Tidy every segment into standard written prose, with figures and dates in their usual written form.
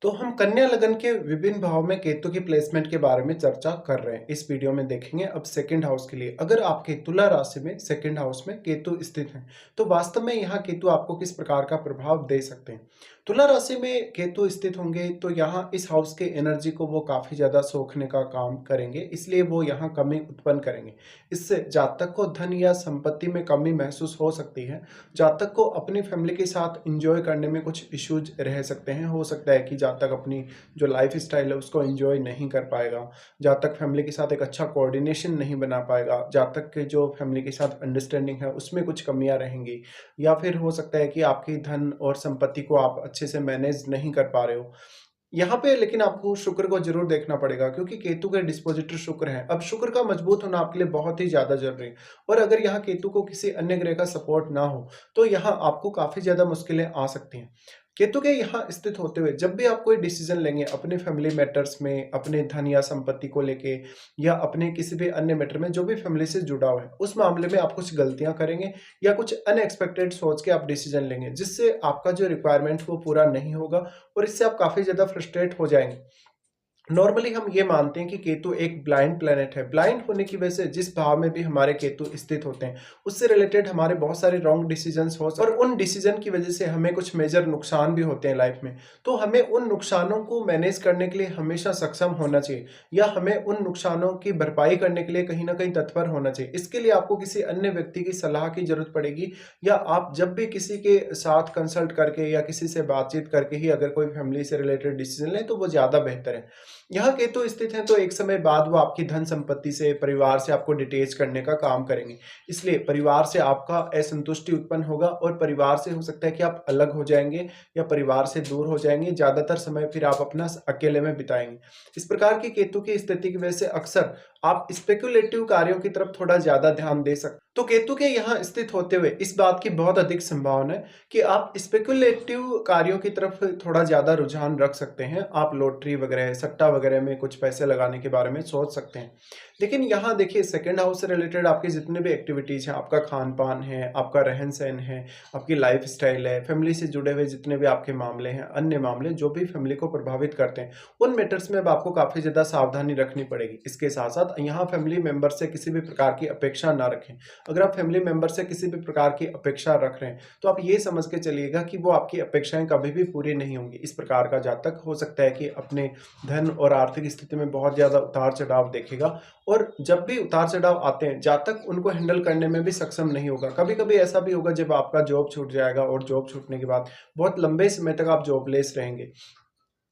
तो हम कन्या लगन के विभिन्न भाव में केतु की प्लेसमेंट के बारे में चर्चा कर रहे हैं। इस वीडियो में देखेंगे अब सेकंड हाउस के लिए। अगर आपके तुला राशि में सेकंड हाउस में केतु स्थित है तो वास्तव में यहाँ केतु आपको किस प्रकार का प्रभाव दे सकते हैं। तुला राशि में केतु स्थित होंगे तो यहाँ इस हाउस के एनर्जी को वो काफी ज्यादा सोखने का काम करेंगे, इसलिए वो यहाँ कमी उत्पन्न करेंगे। इससे जातक को धन या संपत्ति में कमी महसूस हो सकती है। जातक को अपनी फैमिली के साथ एंजॉय करने में कुछ इश्यूज रह सकते हैं। हो सकता है कि जातक अपनी जो लाइफ स्टाइल है उसको एंजॉय नहीं कर पाएगा, जातक फैमिली के साथ एक अच्छा कोऑर्डिनेशन नहीं बना पाएगा, जातक के जो फैमिली के साथ अंडरस्टैंडिंग है उसमें कुछ कमियां रहेंगी, या फिर हो सकता है कि आपकी धन और संपत्ति को आप अच्छे से मैनेज नहीं कर पा रहे हो यहाँ पे। लेकिन आपको शुक्र को जरूर देखना पड़ेगा, क्योंकि केतु के डिस्पोजिटर शुक्र है। अब शुक्र का मजबूत होना आपके लिए बहुत ही ज्यादा जरूरी है, और अगर यहाँ केतु को किसी अन्य ग्रह का सपोर्ट ना हो तो यहाँ आपको काफी ज्यादा मुश्किलें आ सकती हैं। केतु के यहाँ स्थित होते हुए जब भी आप कोई डिसीजन लेंगे अपने फैमिली मैटर्स में, अपने धन या संपत्ति को लेके, या अपने किसी भी अन्य मैटर में जो भी फैमिली से जुड़ा हुआ है, उस मामले में आप कुछ गलतियां करेंगे या कुछ अनएक्सपेक्टेड सोच के आप डिसीजन लेंगे, जिससे आपका जो रिक्वायरमेंट वो पूरा नहीं होगा, और इससे आप काफी ज्यादा फ्रस्ट्रेट हो जाएंगे। नॉर्मली हम ये मानते हैं कि केतु एक ब्लाइंड प्लेनेट है। ब्लाइंड होने की वजह से जिस भाव में भी हमारे केतु स्थित होते हैं उससे रिलेटेड हमारे बहुत सारे रॉन्ग डिसीजंस हो सकते हैं, और उन डिसीजन की वजह से हमें कुछ मेजर नुकसान भी होते हैं लाइफ में। तो हमें उन नुकसानों को मैनेज करने के लिए हमेशा सक्षम होना चाहिए, या हमें उन नुकसानों की भरपाई करने के लिए कहीं ना कहीं तत्पर होना चाहिए। इसके लिए आपको किसी अन्य व्यक्ति की सलाह की जरूरत पड़ेगी, या आप जब भी किसी के साथ कंसल्ट करके या किसी से बातचीत करके ही अगर कोई फैमिली से रिलेटेड डिसीजन लें तो वो ज्यादा बेहतर है। यहाँ केतु स्थित है तो एक समय बाद वो आपकी धन संपत्ति से, परिवार से आपको डिटेच करने का काम करेंगे। इसलिए परिवार से आपका असंतुष्टि उत्पन्न होगा, और परिवार से हो सकता है कि आप अलग हो जाएंगे या परिवार से दूर हो जाएंगे। ज्यादातर समय फिर आप अपना अकेले में बिताएंगे। इस प्रकार की केतु की स्थिति की वजह से अक्सर आप स्पेकुलेटिव कार्यों की तरफ थोड़ा ज्यादा ध्यान दे सकते। तो केतु के यहाँ स्थित होते हुए इस बात की बहुत अधिक संभावना है कि आप स्पेकुलेटिव कार्यों की तरफ थोड़ा ज्यादा रुझान रख सकते हैं। आप लॉटरी वगैरह, सट्टा वगैरह में कुछ पैसे लगाने के बारे में सोच सकते हैं। लेकिन यहाँ देखिए, सेकंड हाउस से रिलेटेड आपकी जितने भी एक्टिविटीज हैं, आपका खान पान है, आपका रहन सहन है, आपकी लाइफ स्टाइल है, फैमिली से जुड़े हुए जितने भी आपके मामले हैं, अन्य मामले जो भी फैमिली को प्रभावित करते हैं, उन मैटर्स में अब आपको काफी ज्यादा सावधानी रखनी पड़ेगी। इसके साथ साथ यहाँ फैमिली मेंबर से किसी भी प्रकार की अपेक्षा ना रखें। अगर आप फैमिली मेंबर से किसी भी प्रकार की अपेक्षा रख रहे हैं तो आप ये समझ के चलिएगा कि वो आपकी अपेक्षाएं कभी भी पूरी नहीं होंगी। इस प्रकार का जातक हो सकता है कि अपने धन और आर्थिक स्थिति में बहुत ज्यादा उतार चढ़ाव देखेगा, और जब भी उतार चढ़ाव आते हैं जातक उनको हैंडल करने में भी सक्षम नहीं होगा। कभी कभी ऐसा भी होगा जब आपका जॉब छूट जाएगा, और जॉब छूटने के बाद बहुत लंबे समय तक आप जॉबलेस रहेंगे।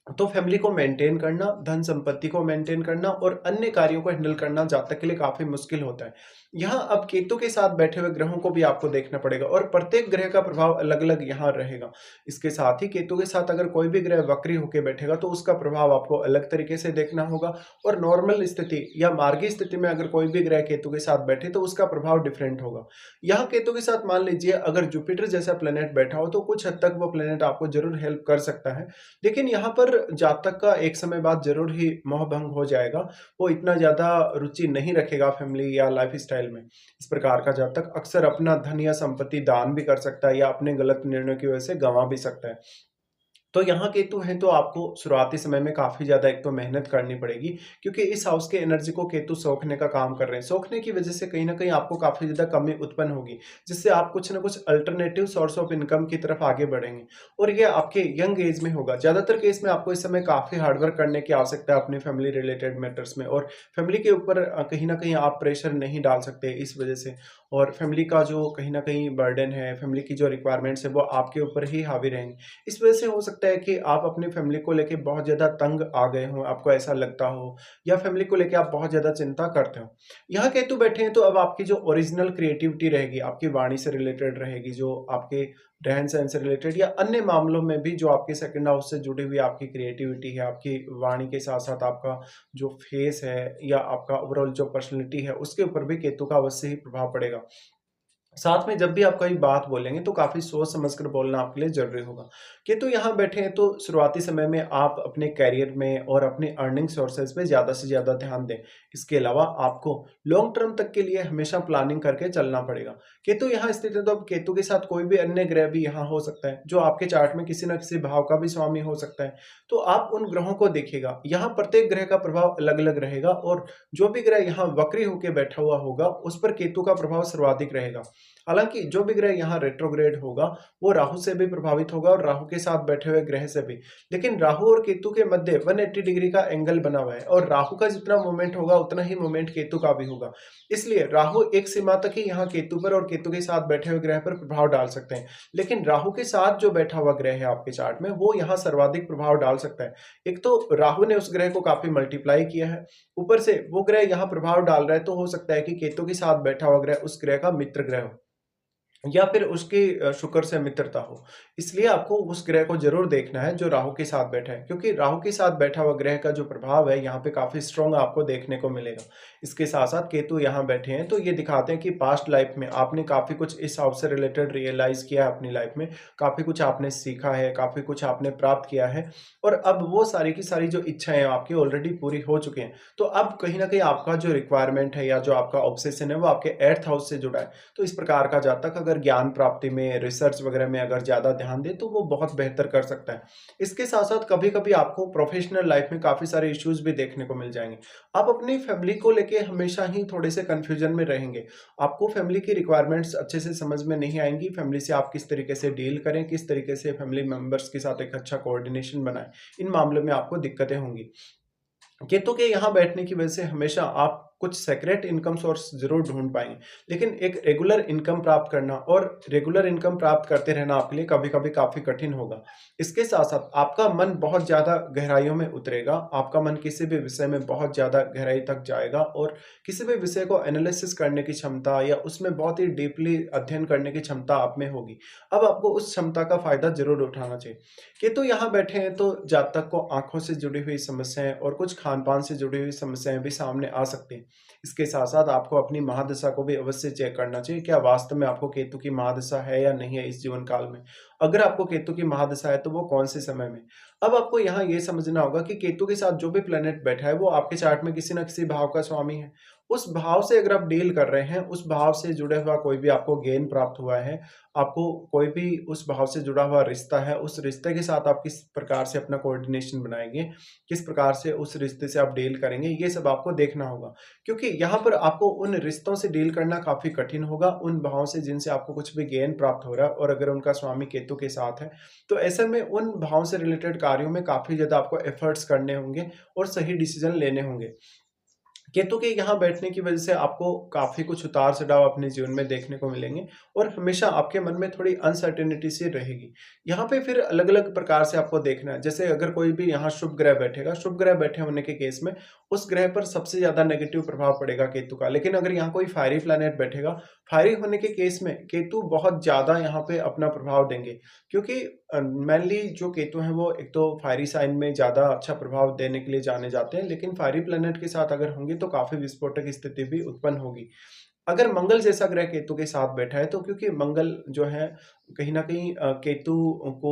तो फैमिली को मेंटेन करना, धन संपत्ति को मेंटेन करना और अन्य कार्यों को हैंडल करना जातक के लिए काफी मुश्किल होता है। यहाँ अब केतु के साथ बैठे हुए ग्रहों को भी आपको देखना पड़ेगा, और प्रत्येक ग्रह का प्रभाव अलग अलग यहाँ रहेगा। इसके साथ ही केतु के साथ अगर कोई भी ग्रह वक्री होकर बैठेगा तो उसका प्रभाव आपको अलग तरीके से देखना होगा, और नॉर्मल स्थिति या मार्गी स्थिति में अगर कोई भी ग्रह केतु के साथ बैठे तो उसका प्रभाव डिफरेंट होगा। यहाँ केतु के साथ मान लीजिए अगर जुपिटर जैसा प्लेनेट बैठा हो तो कुछ हद तक वो प्लेनेट आपको जरूर हेल्प कर सकता है, लेकिन यहाँ पर जातक का एक समय बाद जरूर ही मोह भंग हो जाएगा। वो इतना ज्यादा रुचि नहीं रखेगा फैमिली या लाइफ स्टाइल में। इस प्रकार का जातक अक्सर अपना धन या संपत्ति दान भी कर सकता है, या अपने गलत निर्णयों की वजह से गंवा भी सकता है। तो यहाँ केतु है तो आपको शुरुआती समय में काफी ज्यादा एक तो मेहनत करनी पड़ेगी, क्योंकि इस हाउस के एनर्जी को केतु सोखने का काम कर रहे हैं। सोखने की वजह से कहीं ना कहीं आपको काफी ज्यादा कमी उत्पन्न होगी, जिससे आप कुछ ना कुछ अल्टरनेटिव सोर्स ऑफ इनकम की तरफ आगे बढ़ेंगे, और ये आपके यंग एज में होगा। ज्यादातर केस में आपको इस समय काफी हार्डवर्क करने की आवश्यकता है अपनी फैमिली रिलेटेड मैटर्स में, और फैमिली के ऊपर कहीं ना कहीं आप प्रेशर नहीं डाल सकते इस वजह से। और फैमिली का जो कहीं ना कहीं बर्डन है, फैमिली की जो रिक्वायरमेंट्स है वो आपके ऊपर ही हावी रहेंगे। इस वजह से हो सकता है कि आप अपनी फैमिली को लेके बहुत ज़्यादा तंग आ गए हों, आपको ऐसा लगता हो, या फैमिली को लेके आप बहुत ज़्यादा चिंता करते हो। यहाँ केतु बैठे हैं तो अब आपकी जो ओरिजिनल क्रिएटिविटी रहेगी, आपकी वाणी से रिलेटेड रहेगी, जो आपके रहन-सहन से रिलेटेड या अन्य मामलों में भी जो आपके सेकंड हाउस से जुड़ी हुई आपकी क्रिएटिविटी है, आपकी वाणी के साथ-साथ आपका जो फेस है या आपका ओवरऑल जो पर्सनैलिटी है, उसके ऊपर भी केतु का अवश्य ही प्रभाव पड़ेगा। साथ में जब भी आप कोई बात बोलेंगे तो काफ़ी सोच समझ कर बोलना आपके लिए ज़रूरी होगा। केतु यहाँ बैठे हैं तो शुरुआती समय में आप अपने करियर में और अपने अर्निंग सोर्सेज़ पे ज़्यादा से ज़्यादा ध्यान दें। इसके अलावा आपको लॉन्ग टर्म तक के लिए हमेशा प्लानिंग करके चलना पड़ेगा। केतु यहाँ स्थित है तो अब केतु के साथ कोई भी अन्य ग्रह भी यहाँ हो सकता है, जो आपके चार्ट में किसी न किसी भाव का भी स्वामी हो सकता है। तो आप उन ग्रहों को देखिएगा, यहाँ प्रत्येक ग्रह का प्रभाव अलग-अलग रहेगा और जो भी ग्रह यहाँ वक्री होके बैठा हुआ होगा, उस पर केतु का प्रभाव सर्वाधिक रहेगा। हालाँकि जो भी ग्रह यहाँ रेट्रोग्रेड होगा, वो राहु से भी प्रभावित होगा और राहु के साथ बैठे हुए ग्रह से भी। लेकिन राहु और केतु के मध्य 180 डिग्री का एंगल बना हुआ है और राहु का जितना मूवमेंट होगा, उतना ही मूवमेंट केतु का भी होगा। इसलिए राहु एक सीमा तक ही यहाँ केतु पर और केतु के साथ बैठे हुए ग्रह पर प्रभाव डाल सकते हैं। लेकिन राहु के साथ जो बैठा हुआ ग्रह है आपके चार्ट में, वो यहाँ सर्वाधिक प्रभाव डाल सकता है। एक तो राहु ने उस ग्रह को काफ़ी मल्टीप्लाई किया है, ऊपर से वो ग्रह यहाँ प्रभाव डाल रहा है, तो हो सकता है कि केतु के साथ बैठा हुआ ग्रह उस ग्रह का मित्र ग्रह हो। या फिर उसकी शुक्र से मित्रता हो। इसलिए आपको उस ग्रह को ज़रूर देखना है जो राहु के साथ बैठा है, क्योंकि राहु के साथ बैठा हुआ ग्रह का जो प्रभाव है यहाँ पे काफ़ी स्ट्रॉन्ग आपको देखने को मिलेगा। इसके साथ-साथ केतु यहाँ बैठे हैं तो ये दिखाते हैं कि पास्ट लाइफ में आपने काफ़ी कुछ इस हाउस से रिलेटेड रियलाइज़ किया है अपनी लाइफ में, काफ़ी कुछ आपने सीखा है, काफ़ी कुछ आपने प्राप्त किया है और अब वो सारी की सारी जो इच्छाएँ हैं आपकी ऑलरेडी पूरी हो चुकी हैं। तो अब कहीं न कहीं आपका जो रिक्वायरमेंट है या जो आपका ऑब्सेशन है वो आपके 8th हाउस से जुड़ा है। तो इस प्रकार का जातक अगर ज्ञान प्राप्ति में, रिसर्च वगैरह में अगर ज़्यादा ध्यान दे तो वो बहुत बेहतर कर सकता है। इसके साथ-साथ कभी-कभी आपको प्रोफ़ेशनल लाइफ़ में काफ़ी सारे इश्यूज़ भी देखने को मिल जाएँगे। आप अपनी फैमिली को लेके हमेशा ही थोड़े से कन्फ्यूज़न में रहेंगे। आपको फैमिली की रिक्वायरमेंट्स अच्छे से समझ में नहीं आएँगी, फैमिली से आप किस तरीके से डील करें, किस तरीके से फैमिली मेंबर्स के साथ एक अच्छा कोऑर्डिनेशन बनाएँ, इन मामलों में आपको दिक्कतें होंगी। केतु के यहाँ बैठने की वजह से हमेशा आप कुछ सेक्रेट इनकम सोर्स ज़रूर ढूँढ पाएँगे। लेकिन एक रेगुलर इनकम प्राप्त करना और रेगुलर इनकम प्राप्त करते रहना आपके लिए कभी-कभी काफ़ी कठिन होगा। इसके साथ-साथ आपका मन बहुत ज़्यादा गहराइयों में उतरेगा, आपका मन किसी भी विषय में बहुत ज़्यादा गहराई तक जाएगा और किसी भी विषय को एनालिसिस करने की क्षमता या उसमें बहुत ही डीपली अध्ययन करने की क्षमता आप में होगी। अब आपको उस क्षमता का फ़ायदा ज़रूर उठाना चाहिए। केतु यहाँ बैठे हैं तो जातक को आँखों से जुड़ी हुई समस्याएँ और कुछ खान-पान से जुड़ी हुई समस्याएँ भी सामने आ सकती हैं। इसके साथ-साथ आपको अपनी महादशा को भी अवश्य चेक करना चाहिए, क्या वास्तव में आपको केतु की महादशा है या नहीं है इस जीवन काल में? अगर आपको केतु की महादशा है, तो वो कौन-से समय में? अब आपको यहाँ ये समझना होगा कि केतु के साथ जो भी प्लैनेट बैठा है, वो आपके चार्ट में किसी न किसी भाव का स्वामी है। उस भाव से अगर आप डील कर रहे हैं, उस भाव से जुड़ा हुआ कोई भी आपको गेन प्राप्त हुआ है, आपको कोई भी उस भाव से जुड़ा हुआ रिश्ता है, उस रिश्ते के साथ आप किस प्रकार से अपना कोऑर्डिनेशन बनाएँगे, किस प्रकार से उस रिश्ते से आप डील करेंगे, ये सब आपको देखना होगा। क्योंकि यहाँ पर आपको उन रिश्तों से डील करना काफ़ी कठिन होगा, उन भावों से जिनसे आपको कुछ भी गेन प्राप्त हो रहा है और अगर उनका स्वामी केतु के साथ है, तो ऐसे में उन भावों से रिलेटेड कार्यों में काफ़ी ज़्यादा आपको एफर्ट्स करने होंगे और सही डिसीज़न लेने होंगे। केतु के यहाँ बैठने की वजह से आपको काफ़ी कुछ उतार-चढ़ाव अपने जीवन में देखने को मिलेंगे और हमेशा आपके मन में थोड़ी अनसर्टेनिटी सी रहेगी। यहाँ पे फिर अलग-अलग प्रकार से आपको देखना है, जैसे अगर कोई भी यहाँ शुभ ग्रह बैठेगा, शुभ ग्रह बैठे होने के केस में उस ग्रह पर सबसे ज़्यादा नेगेटिव प्रभाव पड़ेगा केतु का। लेकिन अगर यहाँ कोई फायरी प्लैनेट बैठेगा, फायरी होने के केस में केतु बहुत ज़्यादा यहाँ पे अपना प्रभाव देंगे, क्योंकि मेनली जो केतु हैं वो एक तो फायरी साइन में ज़्यादा अच्छा प्रभाव देने के लिए जाने जाते हैं, लेकिन फायरी प्लैनेट के साथ अगर होंगे तो काफ़ी विस्फोटक स्थिति भी उत्पन्न होगी। अगर मंगल जैसा ग्रह केतु के साथ बैठा है, तो क्योंकि मंगल जो है कहीं न कहीं केतु को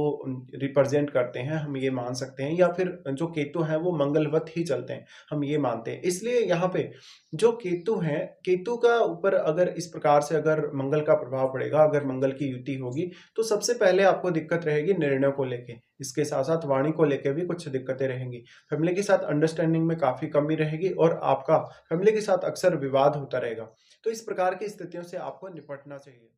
रिप्रेज़ेंट करते हैं, हम ये मान सकते हैं, या फिर जो केतु हैं वो मंगलवत ही चलते हैं, हम ये मानते हैं। इसलिए यहाँ पे जो केतु हैं, केतु का ऊपर अगर इस प्रकार से अगर मंगल का प्रभाव पड़ेगा, अगर मंगल की युति होगी, तो सबसे पहले आपको दिक्कत रहेगी निर्णयों को लेके। इसके साथ-साथ वाणी को लेके भी कुछ दिक्कतें रहेंगी। फैमिली के साथ अंडरस्टैंडिंग में काफ़ी कमी रहेगी और आपका फैमिली के साथ अक्सर विवाद होता रहेगा। तो इस प्रकार की स्थितियों से आपको निपटना चाहिए।